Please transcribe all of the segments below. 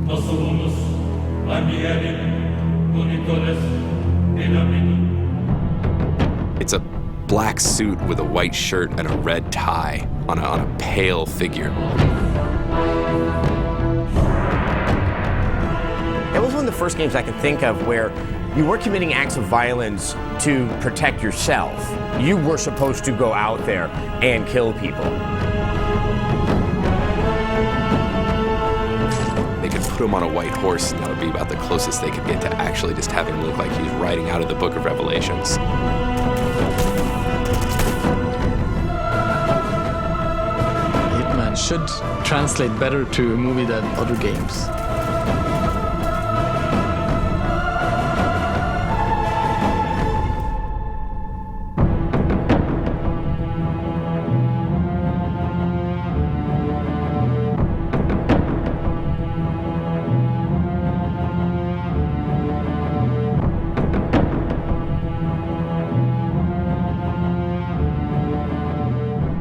no somos amigos, monitores, amigos. It's a black suit with a white shirt and a red tie on a pale figure. It was one of the first games I can think of where you were committing acts of violence to protect yourself. You were supposed to go out there and kill people. They could put him on a white horse, and that would be about the closest they could get to actually just having him look like he was riding out of the Book of Revelations. Hitman should translate better to a movie than other games.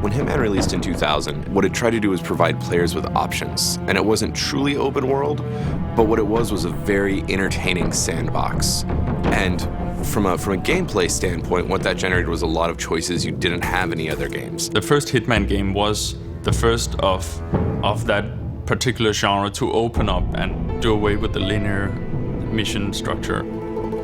When Hitman released in 2000, what it tried to do was provide players with options. And it wasn't truly open world, but what it was a very entertaining sandbox. And from a gameplay standpoint, what that generated was a lot of choices you didn't have in any other games. The first Hitman game was the first of that particular genre to open up and do away with the linear mission structure.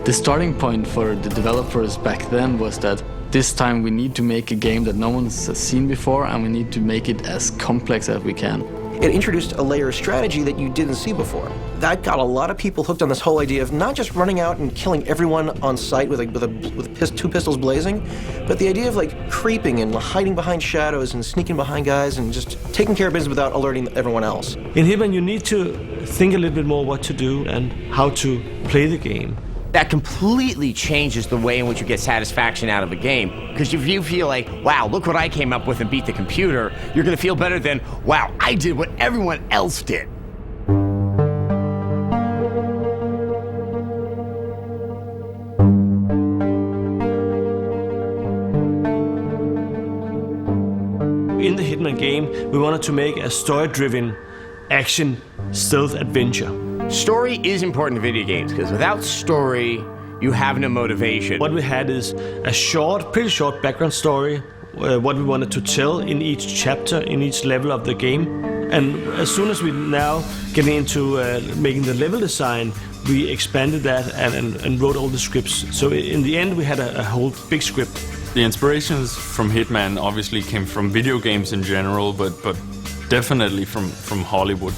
The starting point for the developers back then was that this time we need to make a game that no one's seen before, and we need to make it as complex as we can. It introduced a layer of strategy that you didn't see before. That got a lot of people hooked on this whole idea of not just running out and killing everyone on sight with two pistols blazing, but the idea of like creeping and hiding behind shadows and sneaking behind guys and just taking care of business without alerting everyone else. In Hitman, you need to think a little bit more what to do and how to play the game. That completely changes the way in which you get satisfaction out of a game. Because if you feel like, wow, look what I came up with and beat the computer, you're going to feel better than, wow, I did what everyone else did. In the Hitman game, we wanted to make a story-driven action stealth adventure. Story is important in video games, because without story, you have no motivation. What we had is a pretty short background story, what we wanted to tell in each chapter, in each level of the game. And as soon as we now get into making the level design, we expanded that and wrote all the scripts. So in the end, we had a whole big script. The inspirations from Hitman obviously came from video games in general, but definitely from Hollywood.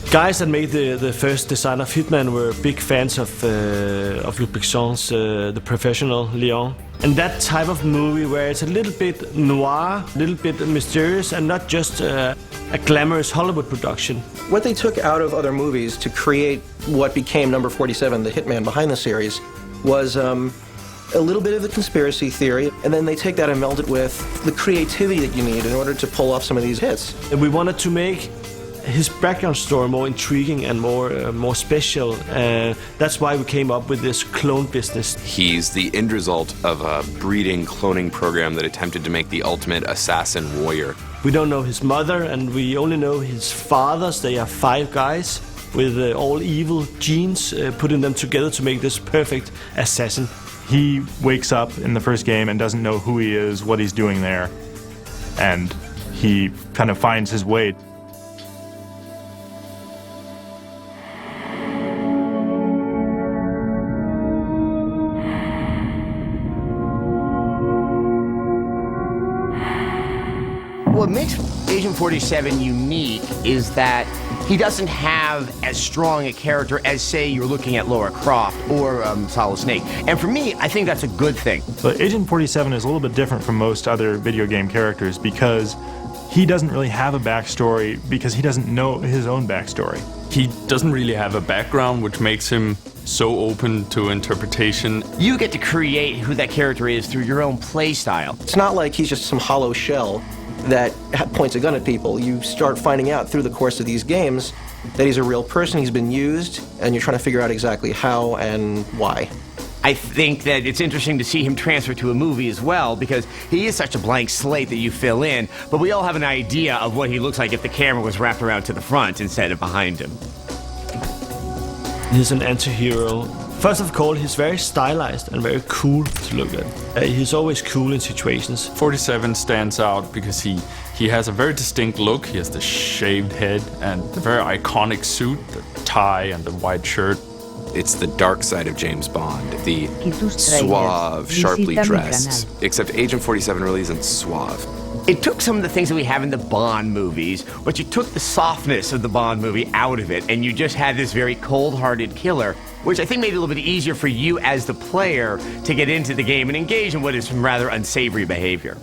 Guys that made the first design of Hitman were big fans of Luc Besson's The Professional, Leon. And that type of movie where it's a little bit noir, a little bit mysterious, and not just a glamorous Hollywood production. What they took out of other movies to create what became number 47, the Hitman behind the series, was a little bit of the conspiracy theory, and then they take that and meld it with the creativity that you need in order to pull off some of these hits. And we wanted to make his background story more intriguing and more special. That's why we came up with this clone business. He's the end result of a breeding cloning program that attempted to make the ultimate assassin warrior. We don't know his mother, and we only know his fathers. They are 5 guys with all evil genes, putting them together to make this perfect assassin. He wakes up in the first game and doesn't know who he is, what he's doing there, and he kind of finds his way. What makes Agent 47 unique is that he doesn't have as strong a character as, say, you're looking at Lara Croft or Solid Snake. And for me, I think that's a good thing. But Agent 47 is a little bit different from most other video game characters because he doesn't really have a backstory because he doesn't know his own backstory. He doesn't really have a background, which makes him so open to interpretation. You get to create who that character is through your own play style. It's not like he's just some hollow shell that points a gun at people. You start finding out through the course of these games that he's a real person, he's been used, and you're trying to figure out exactly how and why. I think that it's interesting to see him transfer to a movie as well, because he is such a blank slate that you fill in, but we all have an idea of what he looks like if the camera was wrapped around to the front instead of behind him. He's an anti-hero. First of all, he's very stylized and very cool to look at. He's always cool in situations. 47 stands out because he has a very distinct look. He has the shaved head and the very iconic suit, the tie and the white shirt. It's the dark side of James Bond, the suave, sharply dressed. Except Agent 47 really isn't suave. It took some of the things that we have in the Bond movies, but you took the softness of the Bond movie out of it, and you just had this very cold-hearted killer, which I think made it a little bit easier for you as the player to get into the game and engage in what is some rather unsavory behavior.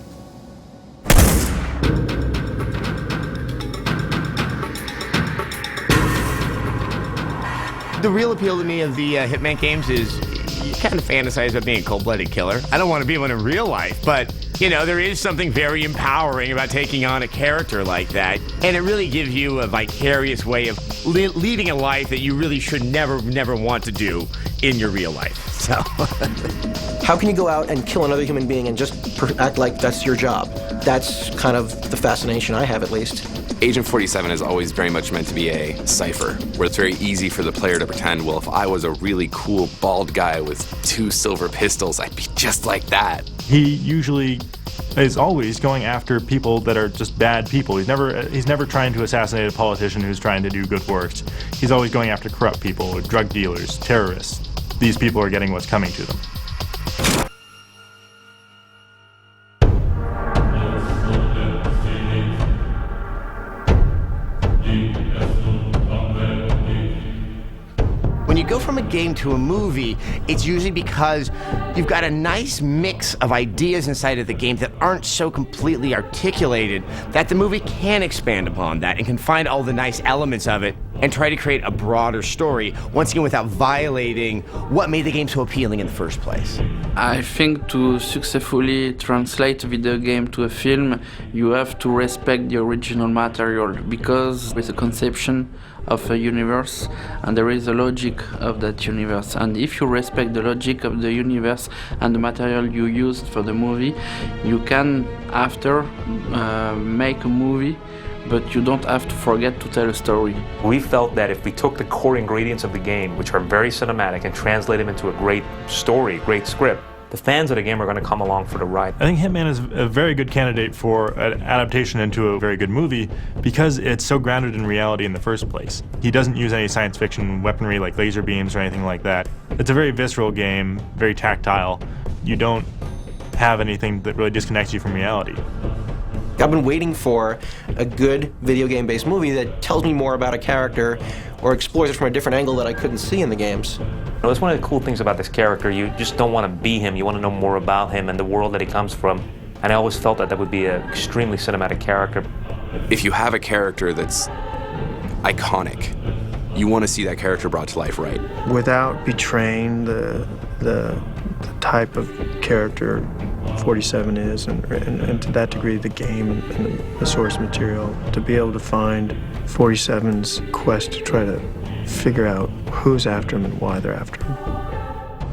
The real appeal to me of the Hitman games is you kind of fantasize about being a cold-blooded killer. I don't want to be one in real life, but, you know, there is something very empowering about taking on a character like that. And it really gives you a vicarious way of leading a life that you really should never want to do in your real life. So, How can you go out and kill another human being and just act like that's your job? That's kind of the fascination I have, at least. Agent 47 is always very much meant to be a cipher, where it's very easy for the player to pretend, well, if I was a really cool bald guy with 2 silver pistols, I'd be just like that. He usually is always going after people that are just bad people. He's never trying to assassinate a politician who's trying to do good works. He's always going after corrupt people, drug dealers, terrorists. These people are getting what's coming to them. when you go from a game to a movie, it's usually because you've got a nice mix of ideas inside of the game that aren't so completely articulated that the movie can expand upon that and can find all the nice elements of it and try to create a broader story, once again without violating what made the game so appealing in the first place. I think to successfully translate a video game to a film, you have to respect the original material, because there is a conception of a universe and there is a logic of that universe. And if you respect the logic of the universe and the material you used for the movie, you can after make a movie, but you don't have to forget to tell a story. We felt that if we took the core ingredients of the game, which are very cinematic, and translate them into a great story, great script, the fans of the game are going to come along for the ride. I think Hitman is a very good candidate for an adaptation into a very good movie because it's so grounded in reality in the first place. He doesn't use any science fiction weaponry like laser beams or anything like that. It's a very visceral game, very tactile. You don't have anything that really disconnects you from reality. I've been waiting for a good video game-based movie that tells me more about a character or explores it from a different angle that I couldn't see in the games. That's one of the cool things about this character. You just don't want to be him. You want to know more about him and the world that he comes from. And I always felt that that would be an extremely cinematic character. If you have a character that's iconic, you want to see that character brought to life right. Without betraying the type of character 47 is, and to that degree the game and the source material, to be able to find 47's quest to try to figure out who's after him and why they're after him.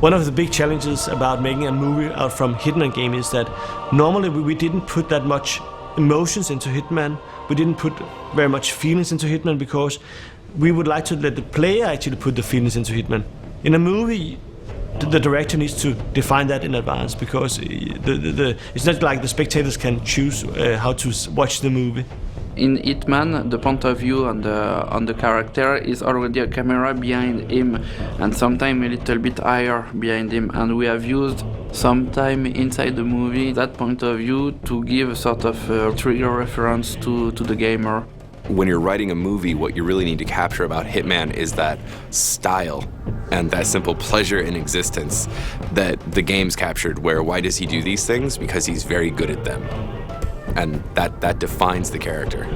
One of the big challenges about making a movie out from Hitman game is that normally we didn't put that much emotions into Hitman. We didn't put very much feelings into Hitman because we would like to let the player actually put the feelings into Hitman. In a movie, the director needs to define that in advance, because it's not like the spectators can choose how to watch the movie. In Hitman, the point of view on the character is already a camera behind him, and sometimes a little bit higher behind him. And we have used sometime inside the movie that point of view to give a sort of trigger reference to the gamer. When you're writing a movie, what you really need to capture about Hitman is that style and that simple pleasure in existence that the game's captured, where why does he do these things? Because he's very good at them. And that defines the character.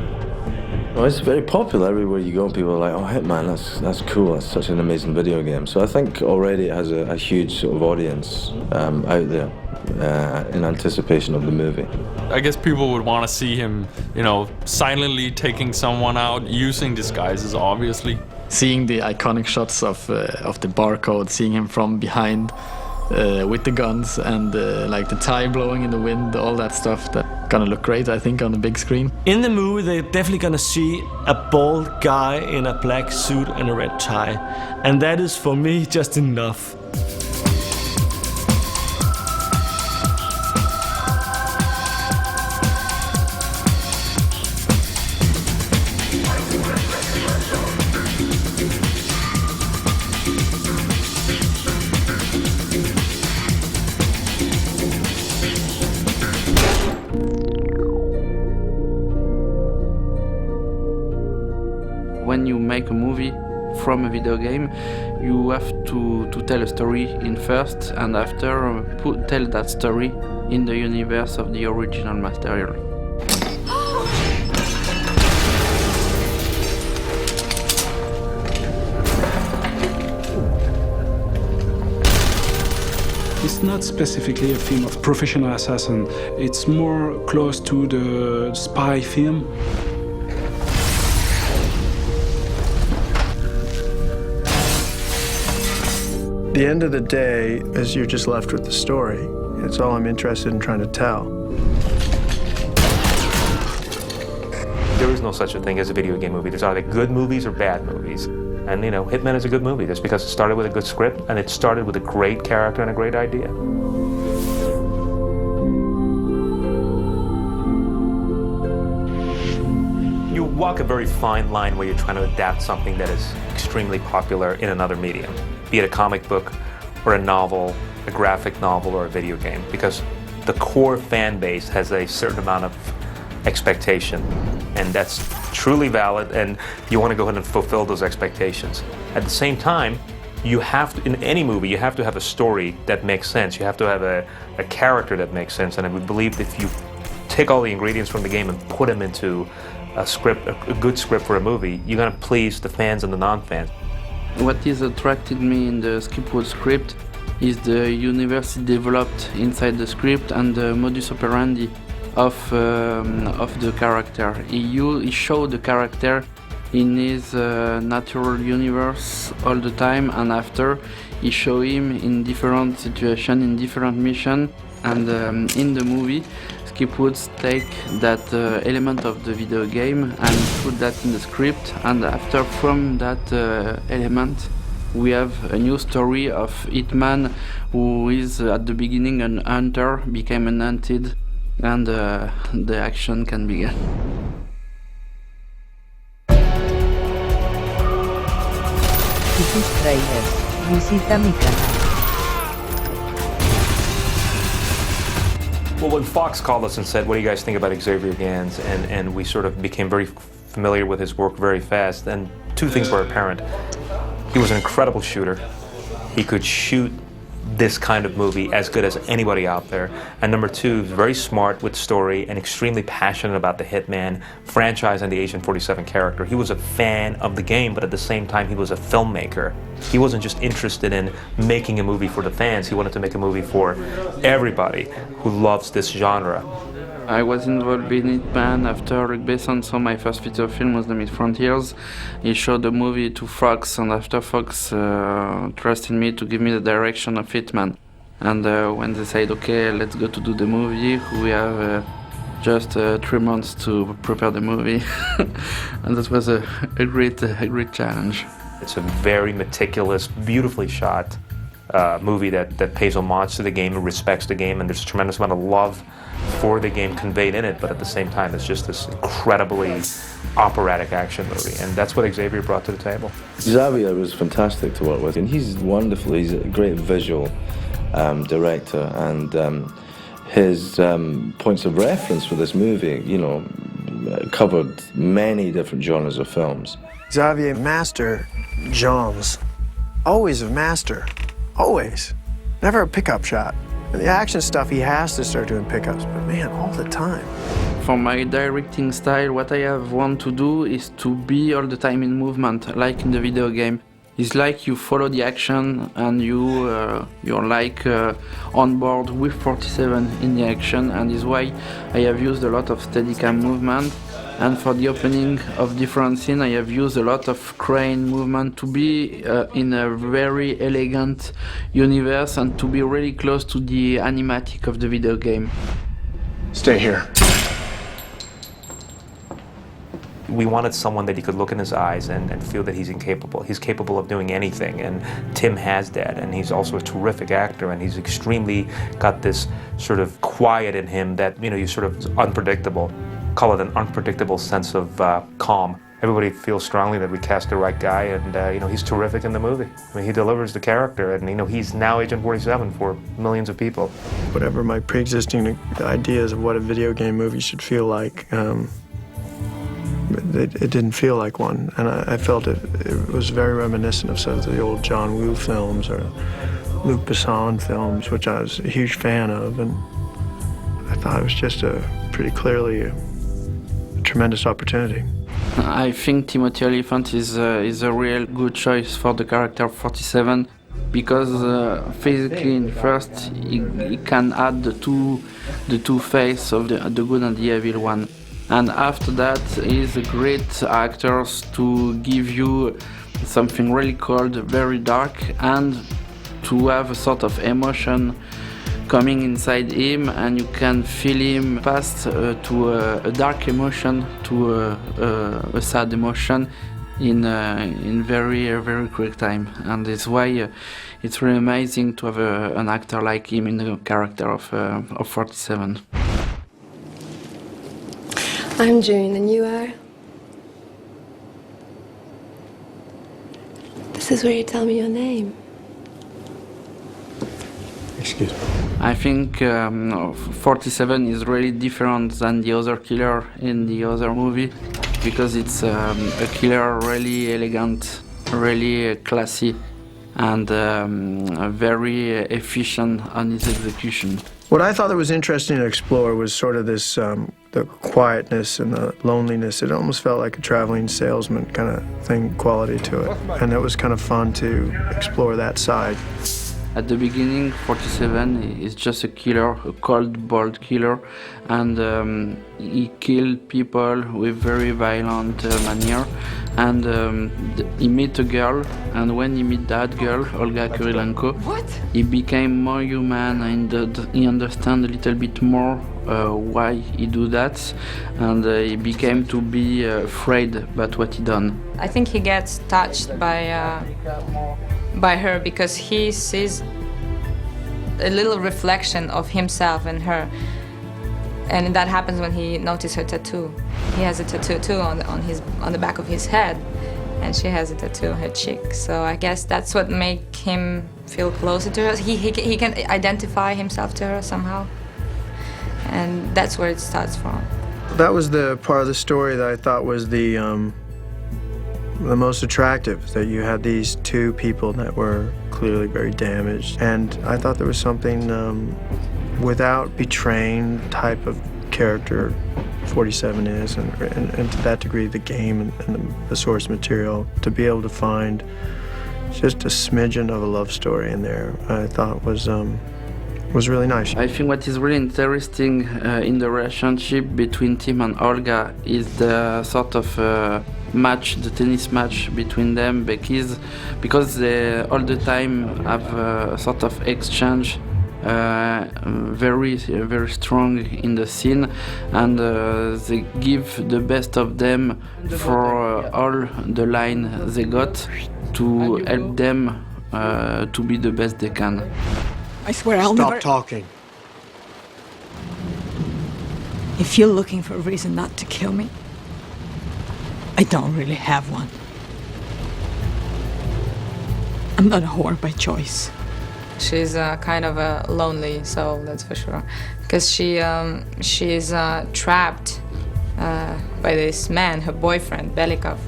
Well, it's very popular everywhere you go. People are like, oh, Hitman, that's cool, that's such an amazing video game. So I think already it has a huge sort of audience out there in anticipation of the movie. I guess people would want to see him, silently taking someone out, using disguises, obviously. Seeing the iconic shots of the barcode, seeing him from behind with the guns and like the tie blowing in the wind, all that stuff, gonna look great, I think, on the big screen. In the movie, they're definitely gonna see a bald guy in a black suit and a red tie. And that is, for me, just enough. When you make a movie from a video game, you have to tell a story in first, and after tell that story in the universe of the original material. It's not specifically a film of professional assassin. It's more close to the spy film. At the end of the day, is you're just left with the story. It's all I'm interested in trying to tell. There is no such a thing as a video game movie. There's either good movies or bad movies. And, you know, Hitman is a good movie just because it started with a good script and it started with a great character and a great idea. You walk a very fine line where you're trying to adapt something that is extremely popular in another medium, be it a comic book or a novel, a graphic novel or a video game, because the core fan base has a certain amount of expectation, and that's truly valid, and you want to go ahead and fulfill those expectations. At the same time, you have to, in any movie, you have to have a story that makes sense. You have to have a character that makes sense, and I would believe that if you take all the ingredients from the game and put them into a script, a good script for a movie, you're going to please the fans and the non-fans. What has attracted me in the Skipwood script is the universe developed inside the script and the modus operandi of the character. He showed the character in his natural universe all the time, and after he show him in different situations, in different missions, and in the movie Skipwoods take that element of the video game and put that in the script, and after from that element we have a new story of Hitman, who is at the beginning an hunter, became an hunted, and the action can begin. Tráilers. Visita mi canal. Well, when Fox called us and said, what do you guys think about Xavier Gans? And we sort of became very familiar with his work very fast, and two things were apparent. He was an incredible shooter. He could shoot this kind of movie as good as anybody out there. And number two, very smart with story and extremely passionate about the Hitman franchise and the Agent 47 character. He was a fan of the game, but at the same time, he was a filmmaker. He wasn't just interested in making a movie for the fans. He wanted to make a movie for everybody who loves this genre. I was involved in Hitman after Luc Besson saw my first feature film was The Mid-Frontiers. He showed the movie to Fox, and after Fox trusted me to give me the direction of Hitman. And when they said, okay, let's go to do the movie, we have just 3 months to prepare the movie. And that was a great challenge. It's a very meticulous, beautifully shot movie that pays homage to the game and respects the game, and there's a tremendous amount of love for the game conveyed in it, but at the same time it's just this incredibly operatic action movie, and that's what Xavier brought to the table. Xavier was fantastic to work with, and he's wonderful. He's a great visual director, and his points of reference for this movie, you know, covered many different genres of films. Xavier, master genres. Always a master. Always. Never a pickup shot. The action stuff, he has to start doing pickups, but man, all the time. For my directing style, what I have want to do is to be all the time in movement, like in the video game. It's like you follow the action and you're like on board with 47 in the action, and is why I have used a lot of Steadicam movement. And for the opening of different scenes, I have used a lot of crane movement to be in a very elegant universe and to be really close to the animatic of the video game. Stay here. We wanted someone that you could look in his eyes and feel that he's incapable. He's capable of doing anything, and Tim has that, and he's also a terrific actor, and he's extremely got this sort of quiet in him that, you know, he's sort of unpredictable. Call it an unpredictable sense of calm. Everybody feels strongly that we cast the right guy, and you know, he's terrific in the movie. I mean, he delivers the character, and you know, he's now Agent 47 for millions of people. Whatever my pre-existing ideas of what a video game movie should feel like, it didn't feel like one, and I felt it was very reminiscent of some of the old John Woo films or Luc Besson films, which I was a huge fan of, and I thought it was just pretty clearly a tremendous opportunity. I think Timothy Olyphant is a real good choice for the character 47 because physically, in first, he can add the two faces of the good and the evil one, and after that, he's a great actor to give you something really cold, very dark, and to have a sort of emotion coming inside him, and you can feel him pass to a dark emotion to a sad emotion in very quick time, and that's why it's really amazing to have an actor like him in the character of 47. I'm June, and you are? This is where you tell me your name. Excuse me. I think 47 is really different than the other killer in the other movie because it's a killer really elegant, really classy, and very efficient on his execution. What I thought that was interesting to explore was sort of this, the quietness and the loneliness. It almost felt like a traveling salesman kind of thing, quality to it. And it was kind of fun to explore that side. At the beginning, 47 is just a killer, a cold, bold killer, and he killed people with very violent manner. And he met a girl, and when he met that girl, Olga Kurilenko, he became more human, and he understand a little bit more why he do that, and he became to be afraid about what he done. I think he gets touched by her because he sees a little reflection of himself in her, and that happens when he notices her tattoo. He has a tattoo too on the back of his head, and she has a tattoo on her cheek. So I guess that's what make him feel closer to her. He can identify himself to her somehow, and that's where it starts from. That was the part of the story that I thought was the most attractive, that you had these two people that were clearly very damaged. And I thought there was something without betraying type of character 47 is, and to that degree the game and the source material, to be able to find just a smidgen of a love story in there, I thought was really nice. I think what is really interesting in the relationship between Tim and Olga is the sort of match, the tennis match between them, because they all the time have a sort of exchange very strong in the scene, and they give the best of them for all the line they got to help them to be the best they can. I swear I'll never... Stop talking. If you're looking for a reason not to kill me, I don't really have one. I'm not a whore by choice. She's kind of a lonely soul, that's for sure, because she's trapped by this man, her boyfriend, Belikov,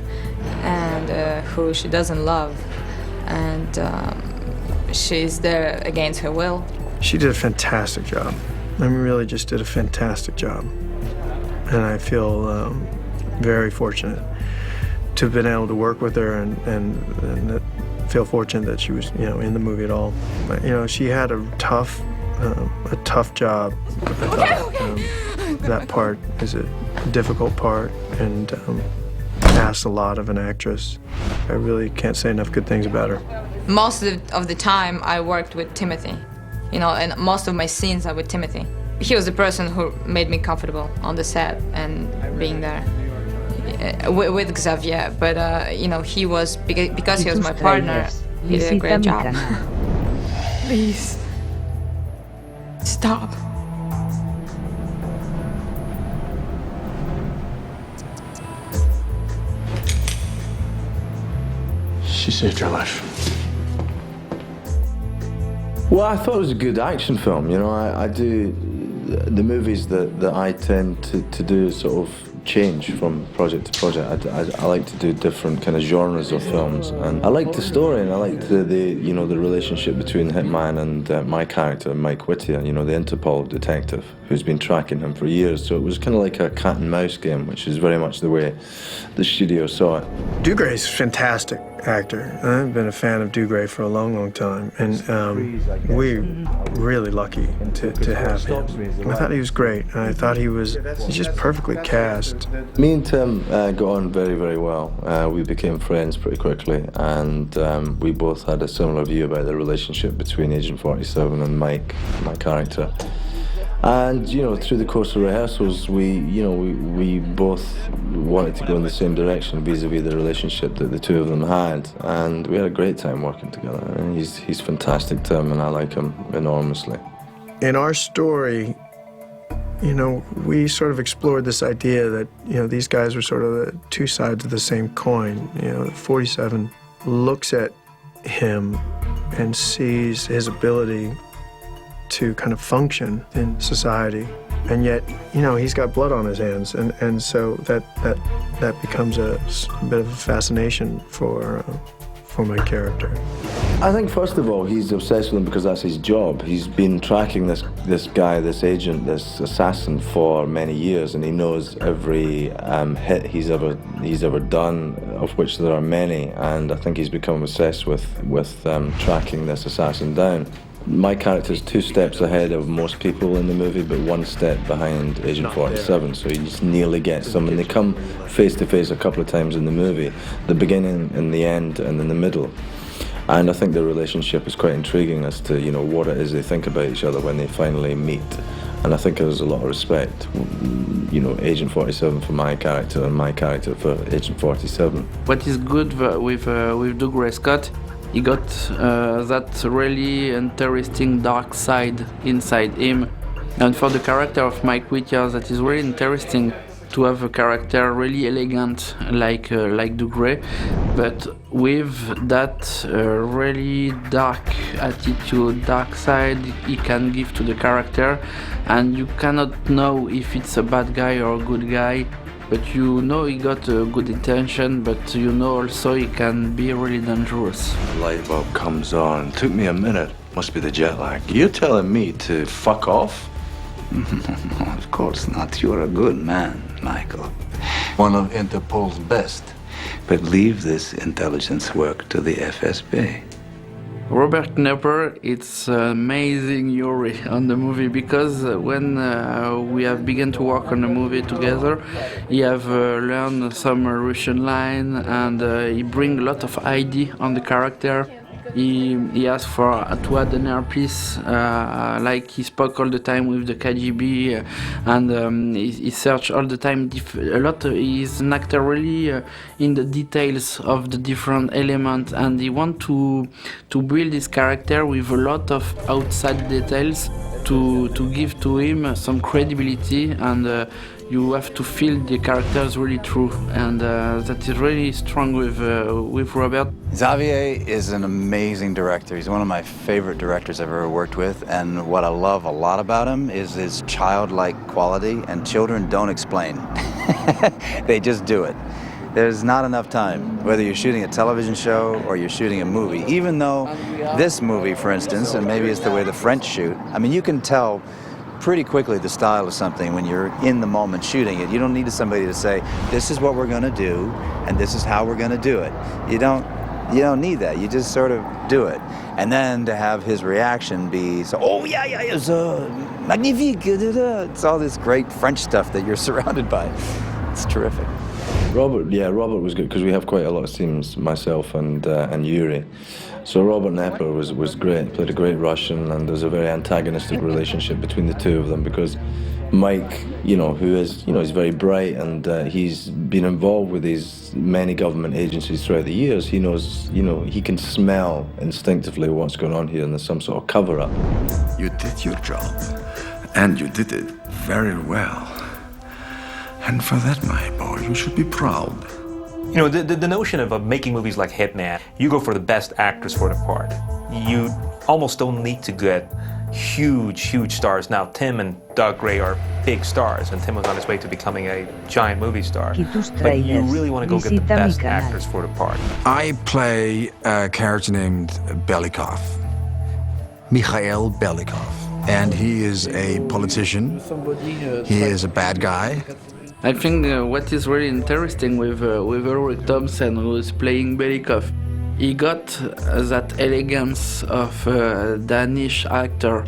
and who she doesn't love, and she's there against her will. She did a fantastic job. I mean, really just did a fantastic job. And I feel very fortunate to have been able to work with her, and feel fortunate that she was, in the movie at all. But, she had a tough job. I thought that part is a difficult part, and asked a lot of an actress. I really can't say enough good things about her. Most of the time I worked with Timothy, and most of my scenes are with Timothy. He was the person who made me comfortable on the set and being there. with Xavier, but he was because he was my partner. He did a great job. Please. Stop. She saved your life. Well, I thought it was a good action film. You know, I do the movies that I tend to do sort of change from project to project. I like to do different kind of genres of films, and I liked the story, and I liked the relationship between Hitman and my character, Mike Whittier, the Interpol detective who's been tracking him for years. So it was kind of like a cat and mouse game, which is very much the way the studio saw it. Dougray's a fantastic actor. I've been a fan of Dougray for a long, long time, and we're really lucky to have him. I thought he was great. I thought he's just perfectly cast. Me and Tim got on very, very well. We became friends pretty quickly, and we both had a similar view about the relationship between Agent 47 and Mike, my character. And through the course of rehearsals, we both wanted to go in the same direction vis-a-vis the relationship that the two of them had, and we had a great time working together. And he's fantastic, Tim, and I like him enormously. In our story, we sort of explored this idea that these guys were sort of the two sides of the same coin. 47 looks at him and sees his ability to kind of function in society, and yet he's got blood on his hands, and so that becomes a bit of a fascination for my character. I think first of all he's obsessed with him because that's his job. He's been tracking this guy, this agent, this assassin for many years, and he knows every hit he's ever done, of which there are many, and I think he's become obsessed with tracking this assassin down. My character's 2 steps ahead of most people in the movie, but 1 step behind Agent 47, so he just nearly gets them, and they come face to face a couple of times in the movie, the beginning and the end and in the middle. And I think the relationship is quite intriguing as to what it is they think about each other when they finally meet. And I think there's a lot of respect, Agent 47 for my character and my character for Agent 47. What is good with Dougray Scott, he got that really interesting dark side inside him. And for the character of Mike Whittier, that is really interesting to have a character really elegant like Dougray, but with that really dark attitude, dark side he can give to the character, and you cannot know if it's a bad guy or a good guy. But he got a good intention, but also he can be really dangerous. The light bulb comes on. Took me a minute. Must be the jet lag. You're telling me to fuck off? No, of course not. You're a good man, Michael. One of Interpol's best. But leave this intelligence work to the FSB. Robert Knepper, it's amazing Yuri on the movie, because when we have begun to work on the movie together, he have learned some Russian line, and he bring a lot of idea on the character. He asked to add an earpiece, like he spoke all the time with the KGB, and he searched all the time a lot. He's an actor really in the details of the different elements, and he want to build his character with a lot of outside details to give to him some credibility, and you have to feel the characters really true, and that is really strong with Robert. Xavier is an amazing director. He's one of my favorite directors I've ever worked with, and what I love a lot about him is his childlike quality, and children don't explain. They just do it. There's not enough time, whether you're shooting a television show or you're shooting a movie. Even though this movie, for instance, and maybe it's the way the French shoot, I mean, you can tell pretty quickly the style of something when you're in the moment shooting it. You don't need somebody to say, this is what we're going to do, and this is how we're going to do it. You don't need that. You just sort of do it. And then to have his reaction be, so, oh, yeah, it's magnifique. It's all this great French stuff that you're surrounded by. It's terrific. Robert was good because we have quite a lot of scenes, myself and Yuri. So Robert Knepper was great, played a great Russian, and there's a very antagonistic relationship between the two of them because Mike, who is, he's very bright, and he's been involved with these many government agencies throughout the years. He knows, he can smell instinctively what's going on here, and there's some sort of cover-up. You did your job, and you did it very well. And for that, my boy, you should be proud. The notion of making movies like Hitman, you go for the best actors for the part. You almost don't need to get huge stars. Now, Tim and Doug Gray are big stars, and Tim was on his way to becoming a giant movie star. But you really want to go get the best actors for the part. I play a character named Belikov, Mikhail Belikov, and he is a politician. He is a bad guy. I think what is really interesting with Ulrich Thomsen, who is playing Belikov, he got that elegance of a Danish actor.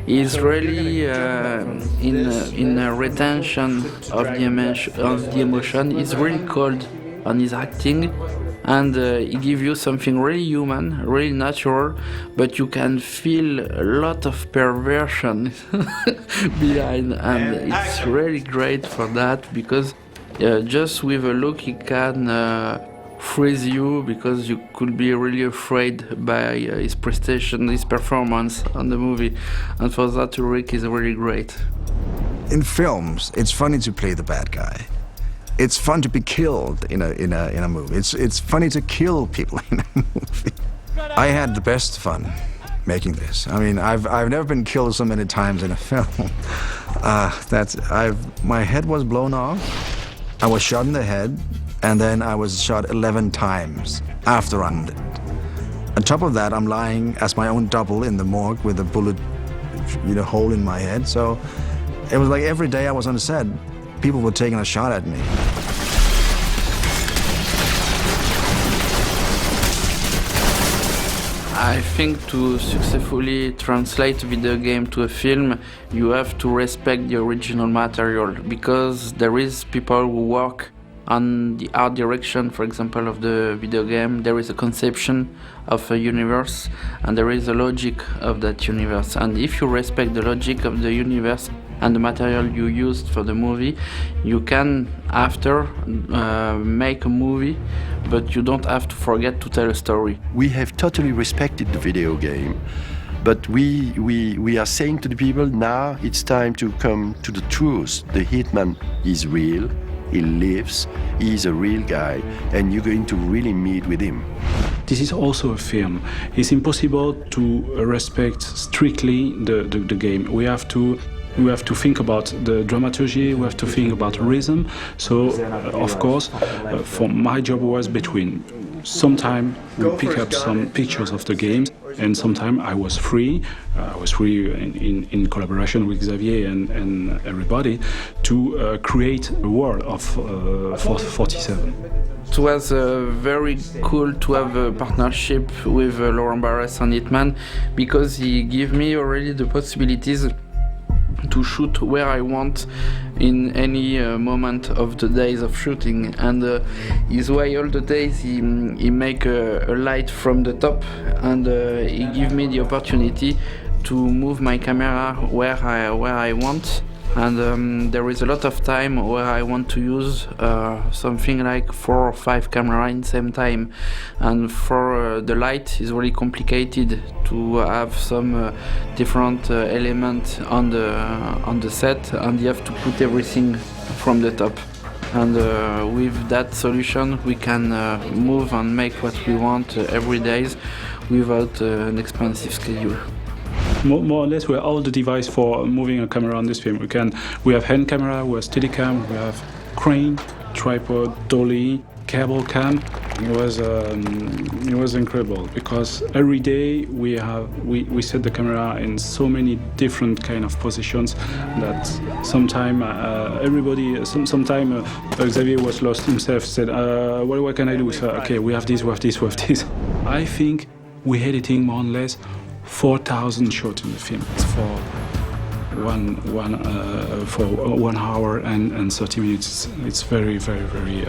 He's really in a retention of the emotion. He's really cold on his acting, and he gives you something really human, really natural, but you can feel a lot of perversion behind, and it's really great for that, because just with a look he can freeze you, because you could be really afraid by his prestation, his performance on the movie, and for that Ulrich is really great. In films, it's funny to play the bad guy. It's fun to be killed in a movie. It's funny to kill people in a movie. I had the best fun making this. I mean, I've never been killed so many times in a film. My head was blown off. I was shot in the head, and then I was shot 11 times after I'm dead. On top of that, I'm lying as my own double in the morgue with a bullet, hole in my head. So it was like every day I was on the set, people were taking a shot at me. I think to successfully translate a video game to a film, you have to respect the original material, because there is people who work on the art direction, for example, of the video game. There is a conception of a universe, and there is a logic of that universe. And if you respect the logic of the universe and the material you used for the movie, you can, after, make a movie, but you don't have to forget to tell a story. We have totally respected the video game, but we are saying to the people, now it's time to come to the truth. The Hitman is real, he lives, he's a real guy, and you're going to really meet with him. This is also a film. It's impossible to respect strictly the game. We have to think about the dramaturgy, we have to think about rhythm. So, of course, for my job was between. Sometimes we pick up some pictures of the games, and sometimes I was free. In collaboration with Xavier and everybody to create a world of 47. It was very cool to have a partnership with Laurent Barres on Hitman, because he gave me already the possibilities to shoot where I want in any moment of the days of shooting, and his way all the days he make a light from the top, and he give me the opportunity to move my camera where I want, and there is a lot of time where I want to use something like 4 or 5 cameras in the same time, and for the light is really complicated to have some different elements on the set, and you have to put everything from the top. And with that solution we can move and make what we want every day without an expensive schedule. More or less, we have all the device for moving a camera on this film. We have hand camera, we have Steadicam, we have crane, tripod, dolly, cable cam. It was incredible, because every day we set the camera in so many different kind of positions that sometimes Xavier was lost himself. Said, "What can I do?" So, okay, we have this. I think we're editing more or less 4,000 shots in the film. It's for one hour and 30 minutes. It's very, very, very.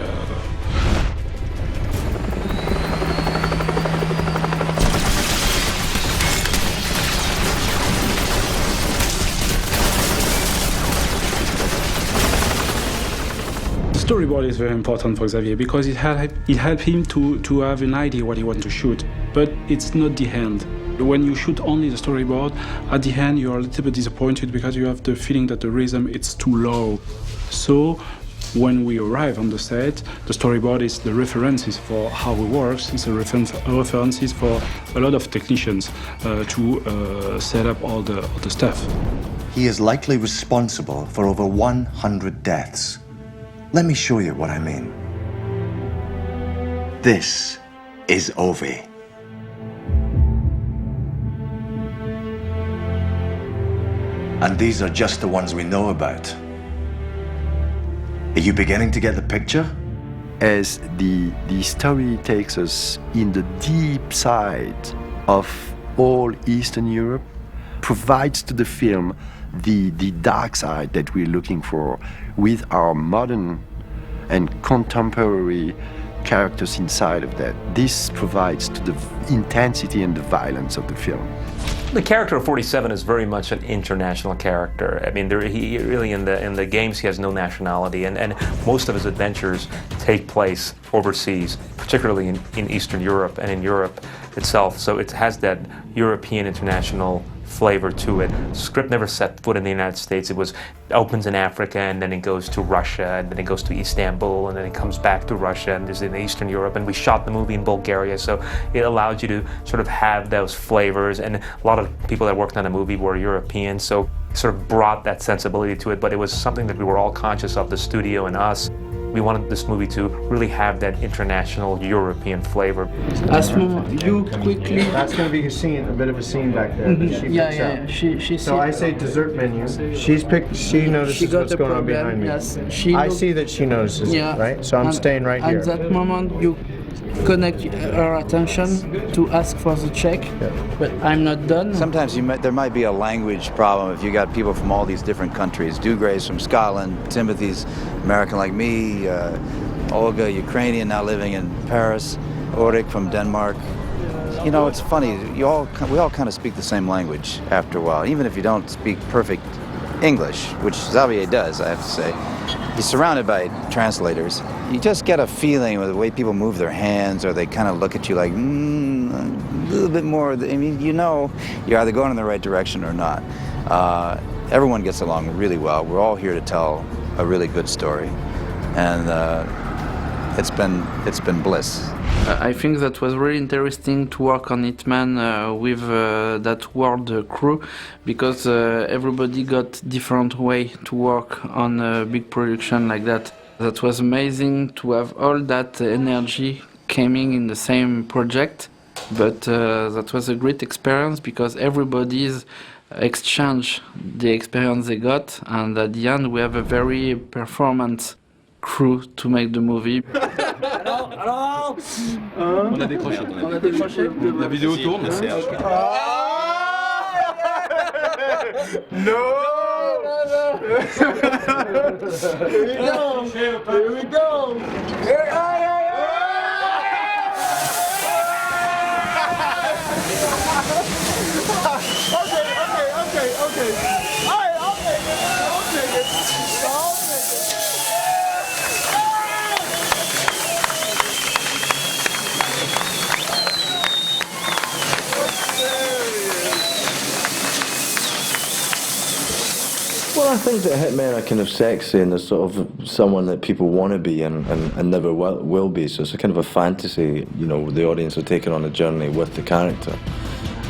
storyboard is very important for Xavier because it helped him to have an idea what he wants to shoot, but it's not the end. When you shoot only the storyboard, at the end you are a little bit disappointed because you have the feeling that the rhythm is too low. So when we arrive on the set, the storyboard is the references for how it works. It's a references for a lot of technicians to set up all the stuff. He is likely responsible for over 100 deaths. Let me show you what I mean. This is Ovi. And these are just the ones we know about. Are you beginning to get the picture? As the story takes us in the deep side of all Eastern Europe, provides to the film the dark side that we're looking for with our modern and contemporary characters inside of that. This provides to the intensity and the violence of the film. The character of 47 is very much an international character. I mean, he really in the games he has no nationality, and most of his adventures take place overseas, particularly in Eastern Europe and in Europe itself. So it has that European international flavor to it. The script never set foot in the United States. It opens in Africa, and then it goes to Russia, and then it goes to Istanbul, and then it comes back to Russia, and is in Eastern Europe. And we shot the movie in Bulgaria, so it allowed you to sort of have those flavors. And a lot of people that worked on the movie were European, so it sort of brought that sensibility to it. But it was something that we were all conscious of, the studio and us. We wanted this movie to really have that international European flavor. You quickly. That's going to be a bit of a scene back there. Mm-hmm. She so I say dessert menu. She notices what's going on behind me. Yes. I see that she notices it, right? So I'm staying right here. At that moment, you connect her attention to ask for the check, but I'm not done. Sometimes there might be a language problem if you got people from all these different countries. Dugray's from Scotland, Timothy's American like me, Olga, Ukrainian, now living in Paris, Ulrich from Denmark. You know, it's funny, we all kind of speak the same language after a while, even if you don't speak perfect English, which Xavier does, I have to say. He's surrounded by translators. You just get a feeling with the way people move their hands, or they kind of look at you like, a little bit more. I mean, you know, you're either going in the right direction or not. Everyone gets along really well. We're all here to tell a really good story, and it's been bliss. I think that was really interesting to work on Hitman with that world crew, because everybody got different way to work on a big production like that. That was amazing to have all that energy coming in the same project, but that was a great experience because everybody's exchange the experience they got, and at the end we have a very performance crew to make the movie. Alors On a décroché. La vidéo tourne, Serge. No! Here we go! Okay. All right, I'll take it. Well, I think that Hitmen are kind of sexy and they're sort of someone that people want to be and never will be. So it's a kind of a fantasy, you know, the audience are taking on a journey with the character.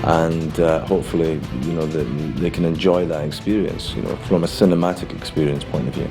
And hopefully, you know, they can enjoy that experience, you know, from a cinematic experience point of view.